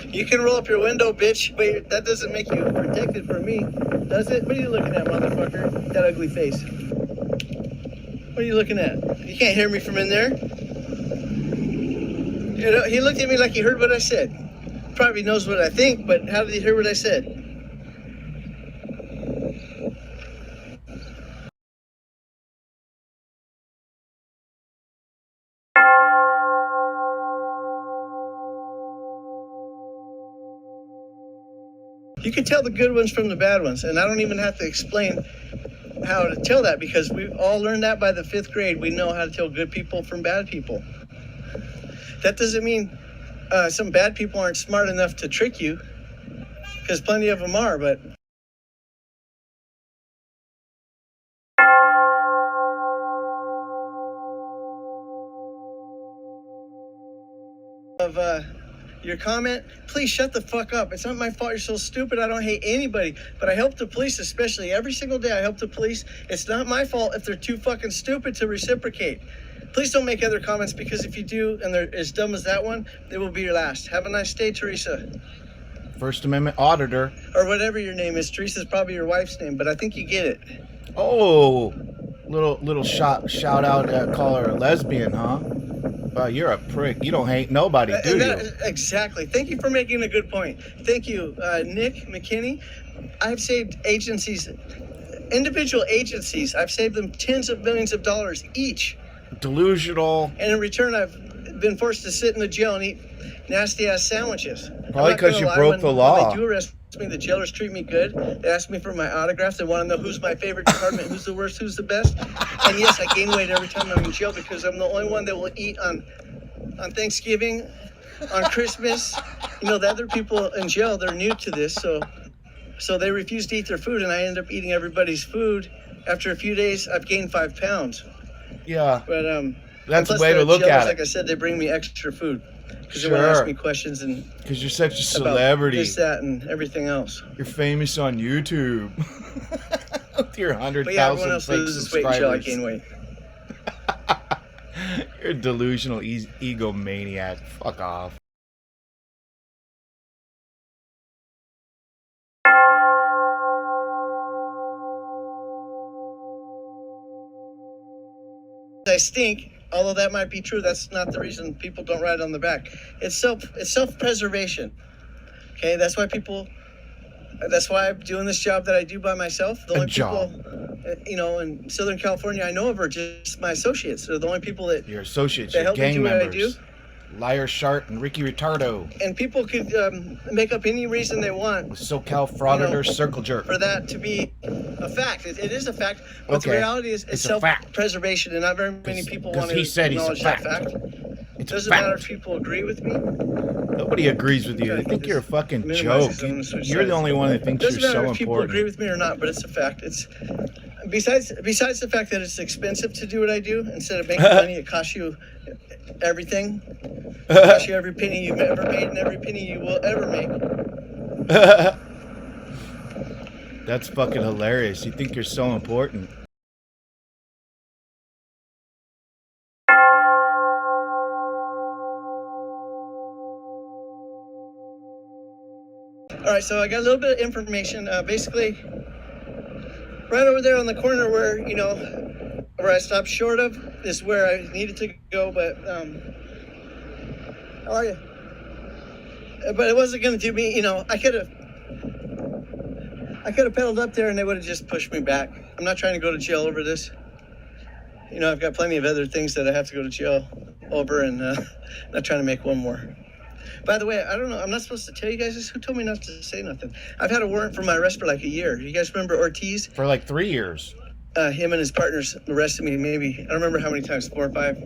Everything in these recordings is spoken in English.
You can roll up your window, bitch, but that doesn't make you protected from me, does it? What are you looking at, motherfucker? That ugly face. What are you looking at? You can't hear me from in there. You know, he looked at me like he heard what I said. Probably knows what I think, but how did he hear what I said? You can tell the good ones from the bad ones, and I don't even have to explain how to tell that because we all learned that by the 5th grade. We know how to tell good people from bad people. That doesn't mean some bad people aren't smart enough to trick you, because plenty of them are, but of your comment, please shut the fuck up. It's not my fault you're so stupid. I don't hate anybody, but I help the police, especially every single day I help the police. It's not my fault if they're too fucking stupid to reciprocate. Please don't make other comments, because if you do and they're as dumb as that one, they will be your last. Have a nice day, Teresa. First Amendment auditor. Or whatever your name is. Teresa's probably your wife's name, but I think you get it. Oh, little shout out, call her a lesbian, huh? Wow, you're a prick. You don't hate nobody, do you? Exactly. Thank you for making a good point. Thank you, Nick McKinney. I've saved agencies, individual agencies, I've saved them tens of millions of dollars each. Delusional. And in return, I've been forced to sit in the jail and eat nasty-ass sandwiches. Probably because you broke the law. When they do arrest me, the jailers treat me good. They ask me for my autograph. They want to know who's my favorite department, who's the worst, who's the best. And yes, I gain weight every time I'm in jail because I'm the only one that will eat on Thanksgiving, on Christmas. You know, the other people in jail, they're new to this, so they refuse to eat their food, and I end up eating everybody's food. After a few days, I've gained 5 pounds. Yeah, but that's the way to look at it. Like I said, they bring me extra food because sure. They want to ask me questions and because you're such a celebrity, this, that, and everything else. You're famous on YouTube with your 100,000 fake subscribers. Weight until I gain weight. You're a delusional egomaniac. Fuck off. I stink, although that might be true. That's not the reason people don't ride on the back. It's self-preservation. Okay, that's why I'm doing this job that I do by myself. The only people, you know, in Southern California I know of are just my associates. They're the only people that your associates, that your help gang me do members. What I do. Liar Sharp and Ricky Retardo. And people could make up any reason they want. SoCal frauditor, circle jerk. For that to be a fact. It is a fact. But the reality is it's self-preservation, and not very many people want to acknowledge that fact. It doesn't matter if people agree with me. Nobody agrees with you. They think you're a fucking joke. You're the only one that thinks you're so important. Doesn't matter if people agree with me or not, but it's a fact. It's besides the fact that it's expensive to do what I do. Instead of making money, it costs you everything. It costs you every penny you've ever made and every penny you will ever make. That's fucking hilarious. You think you're so important. All right, so I got a little bit of information. Basically, right over there on the corner where, you know, where I stopped short of is where I needed to go, but, how are you? But it wasn't going to do me, you know, I could have pedaled up there and they would have just pushed me back. I'm not trying to go to jail over this. You know, I've got plenty of other things that I have to go to jail over, and not trying to make one more. By the way, I don't know, I'm not supposed to tell you guys this. Who told me not to say nothing? I've had a warrant for my arrest for like a year. You guys remember Ortiz? For like 3 years. Him and his partners arrested me maybe, I don't remember how many times, 4 or 5.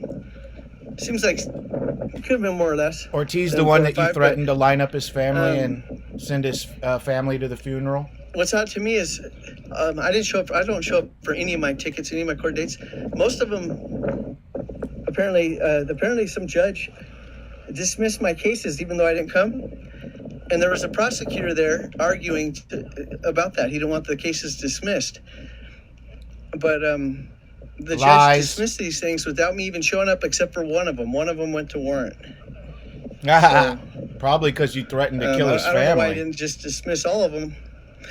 Seems like it could have been more or less. Ortiz, the one that you threatened to line up his family and send his family to the funeral? What's odd to me is I don't show up for any of my tickets, any of my court dates. Most of them, apparently some judge dismissed my cases even though I didn't come. And there was a prosecutor there arguing about that. He didn't want the cases dismissed. But the judge dismissed these things without me even showing up, except for one of them. One of them went to warrant. So, Probably because you threatened to kill his I don't know why he family. didn't just dismiss all of them.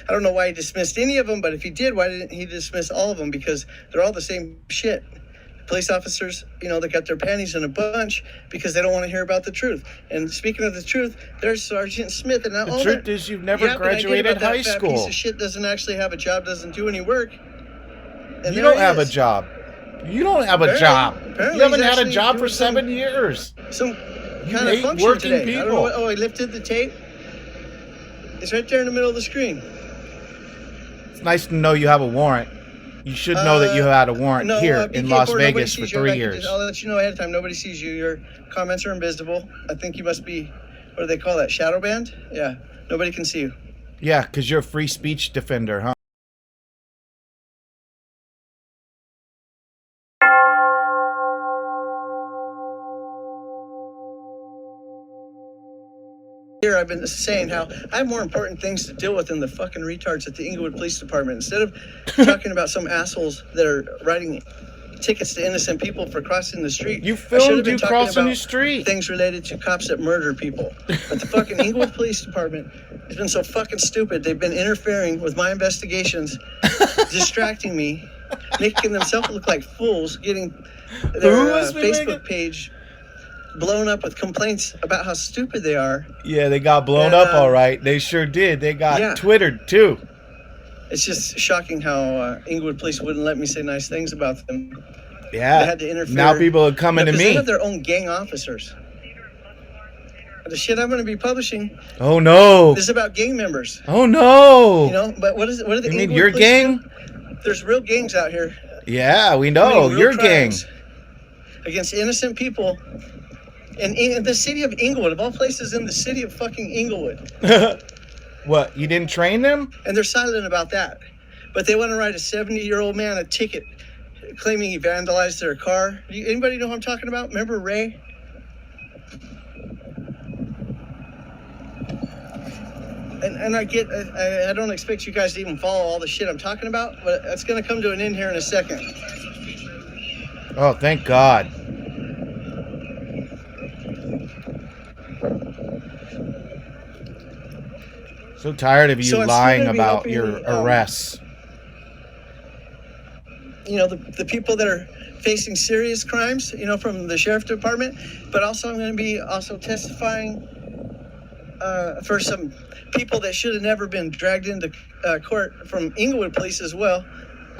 I don't know why he dismissed any of them, but if he did, why didn't he dismiss all of them? Because they're all the same shit. Police officers, you know, they got their panties in a bunch because they don't want to hear about the truth. And speaking of the truth, there's Sergeant Smith, and The truth is, you've never graduated high school. Piece of shit doesn't actually have a job, doesn't do any work. And You don't have a job. You don't have a job. You haven't had a job for 7 years. Some You kind of hate function working today. I don't know people. what, he lifted the tape. It's right there in the middle of the screen. It's nice to know you have a warrant. You should know that you had a warrant here in Las Vegas for 3 years. I'll let you know ahead of time. Nobody sees you. Your comments are invisible. I think you must be, what do they call that, shadow banned? Yeah, nobody can see you. Yeah, because you're a free speech defender, huh? Here I've been saying how I have more important things to deal with than the fucking retards at the Inglewood Police Department. Instead of talking about some assholes that are writing tickets to innocent people for crossing the street. You filmed you crossing the street. Things related to cops that murder people. But the fucking Inglewood Police Department has been so fucking stupid. They've been interfering with my investigations, distracting me, making themselves look like fools, getting their Facebook page blown up with complaints about how stupid they are. Yeah, they got blown up all right. They sure did. They got Twittered too. It's just shocking how Inglewood Police wouldn't let me say nice things about them. Yeah. They had to interfere. Now people are coming to me. They have their own gang officers. The shit I'm going to be publishing. Oh no. This is about gang members. Oh no. You know, but what is it? What are the? You mean your gang? There's real gangs out here. Yeah, we know your gang against innocent people. And in the city of Inglewood, of all places, in the city of fucking Inglewood. What? You didn't train them? And they're silent about that. But they want to write a 70-year-old man a ticket claiming he vandalized their car. Anybody know who I'm talking about? Remember Ray? And I get, I don't expect you guys to even follow all the shit I'm talking about, but that's going to come to an end here in a second. Oh, thank God. So tired of you lying about your arrests. You know, the people that are facing serious crimes, you know, from the sheriff department, but also I'm going to be also testifying for some people that should have never been dragged into court from Inglewood Police as well.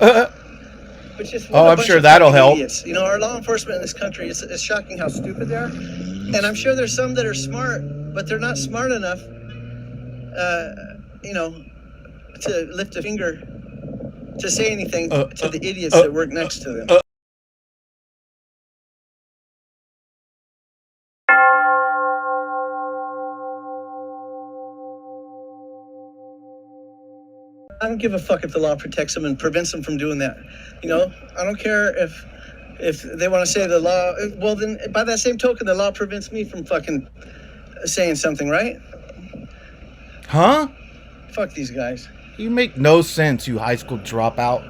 I'm sure that'll help. Idiots. You know, our law enforcement in this country, it's shocking how stupid they are. And I'm sure there's some that are smart, but they're not smart enough, you know, to lift a finger to say anything to the idiots that work next to them. I don't give a fuck if the law protects them and prevents them from doing that. You know, I don't care if they want to say the law. Well, then by that same token, the law prevents me from fucking saying something, right? Huh? Fuck these guys. You make no sense, you high school dropout.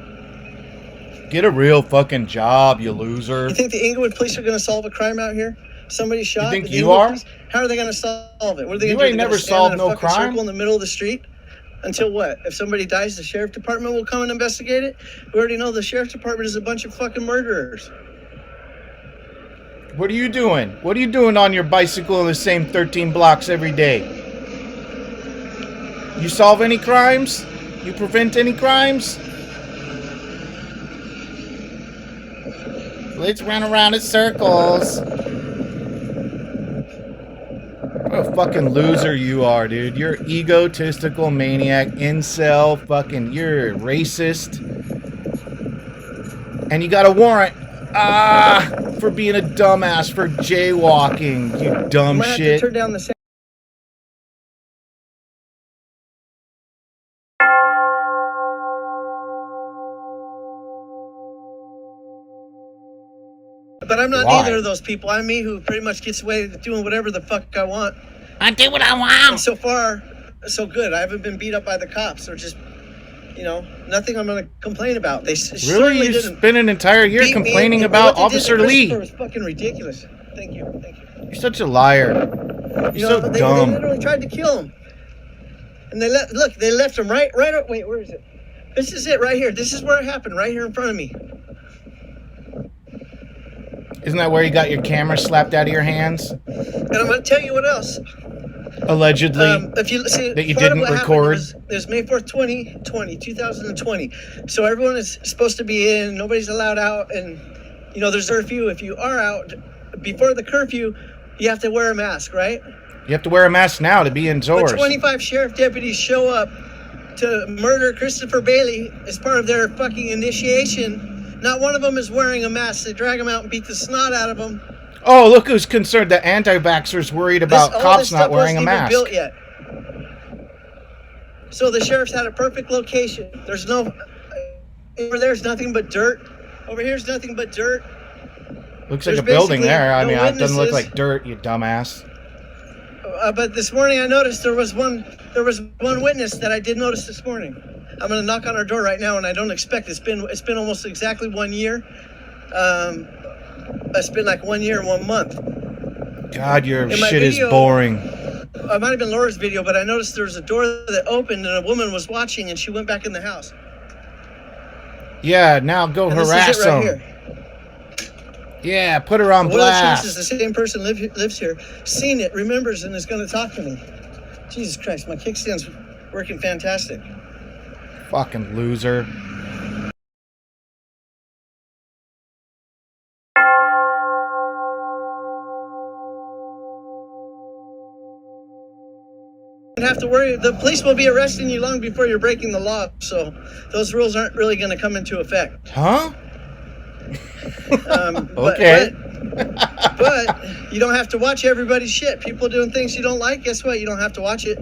Get a real fucking job, you loser. You think the Inglewood police are going to solve a crime out here? Somebody shot. You think you are? Police? How are they going to solve it? What are they going to do? You ain't never solved no crime. Circle in the middle of the street. Until what? If somebody dies, the sheriff department will come and investigate it? We already know the sheriff department is a bunch of fucking murderers. What are you doing? What are you doing on your bicycle in the same 13 blocks every day? You solve any crimes? You prevent any crimes? Let's run around in circles. What a fucking loser you are, dude. You're egotistical maniac, incel, fucking, you're racist. And you got a warrant. For being a dumbass, for jaywalking, you dumb shit. Have to turn down the But I'm not either of those people. I'm me who pretty much gets away with doing whatever the fuck I want. I do what I want. And so far, so good. I haven't been beat up by the cops or just, you know, nothing I'm going to complain about. They really? You spent an entire year complaining about Officer Lee. It was fucking ridiculous. Thank you. Thank you. You're such a liar. You're so they dumb. literally tried to kill him. And they left him right wait, where is it? This is it right here. This is where it happened, right here in front of me. Isn't that where you got your camera slapped out of your hands? And I'm going to tell you what else. Allegedly, if you see, that you didn't record. It was May 4th, 2020. So everyone is supposed to be in. Nobody's allowed out. And, there's curfew. If you are out before the curfew, you have to wear a mask, right? You have to wear a mask now to be indoors. But 25 sheriff deputies show up to murder Christopher Bailey as part of their fucking initiation. Not one of them is wearing a mask. They drag him out and beat the snot out of him. Oh, look who's concerned. The anti-vaxxers worried about cops not wearing a mask. Built yet. So the sheriff's had a perfect location. There's no... Over there's nothing but dirt. Over here's nothing but dirt. Looks like a building there. I mean, it doesn't look like dirt, you dumbass. But this morning I noticed there was one witness that I did notice this morning. I'm going to knock on her door right now, and I don't expect it's been almost exactly 1 year. It's been like 1 year and 1 month. God, your shit is boring. It might have been Laura's video, but I noticed there was a door that opened and a woman was watching, and she went back in the house. Yeah, now go harass them. Here. Yeah, put her on blast. What the same person lives here, seen it, remembers, and is going to talk to me. Jesus Christ, my kickstand's working fantastic. Fucking loser. You don't have to worry. The police will be arresting you long before you're breaking the law, so those rules aren't really going to come into effect. Huh? Okay. But you don't have to watch everybody's shit. People doing things you don't like, guess what? You don't have to watch it.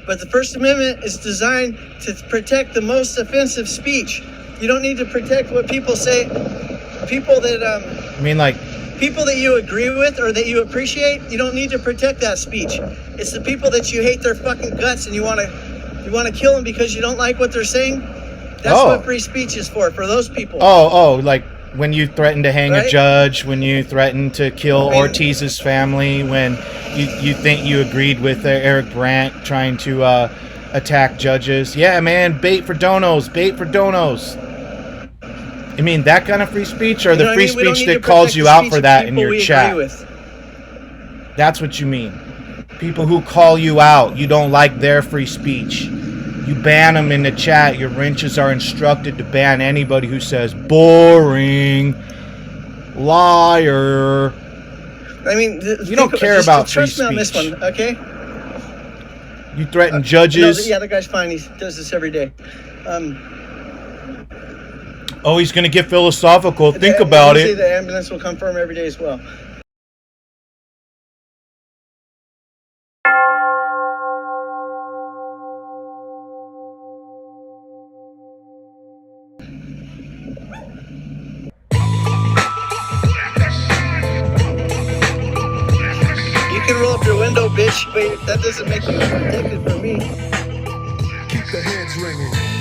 But the First Amendment is designed to protect the most offensive speech. You don't need to protect what people say. People that people that you agree with or that you appreciate, you don't need to protect that speech. It's the people that you hate their fucking guts and you want to kill them because you don't like what they're saying. That's what free speech is for those people. Like when you threaten to hang a judge, when you threaten to kill Ortiz's family, when you think you agreed with Eric Brandt trying to attack judges. Yeah, man, bait for donos. I mean, that kind of free speech, or the free speech that calls you out for that in your chat? That's what you mean. People who call you out, you don't like their free speech. You ban them in the chat. Your wrenches are instructed to ban anybody who says boring, liar. I mean, you don't care about free speech. On this one, okay? You threaten judges. No, the guy's fine. He does this every day. He's going to get philosophical. Think about it. The ambulance will confirm every day as well. You can roll up your window, bitch, but that doesn't make you protected from me. Keep the heads ringing.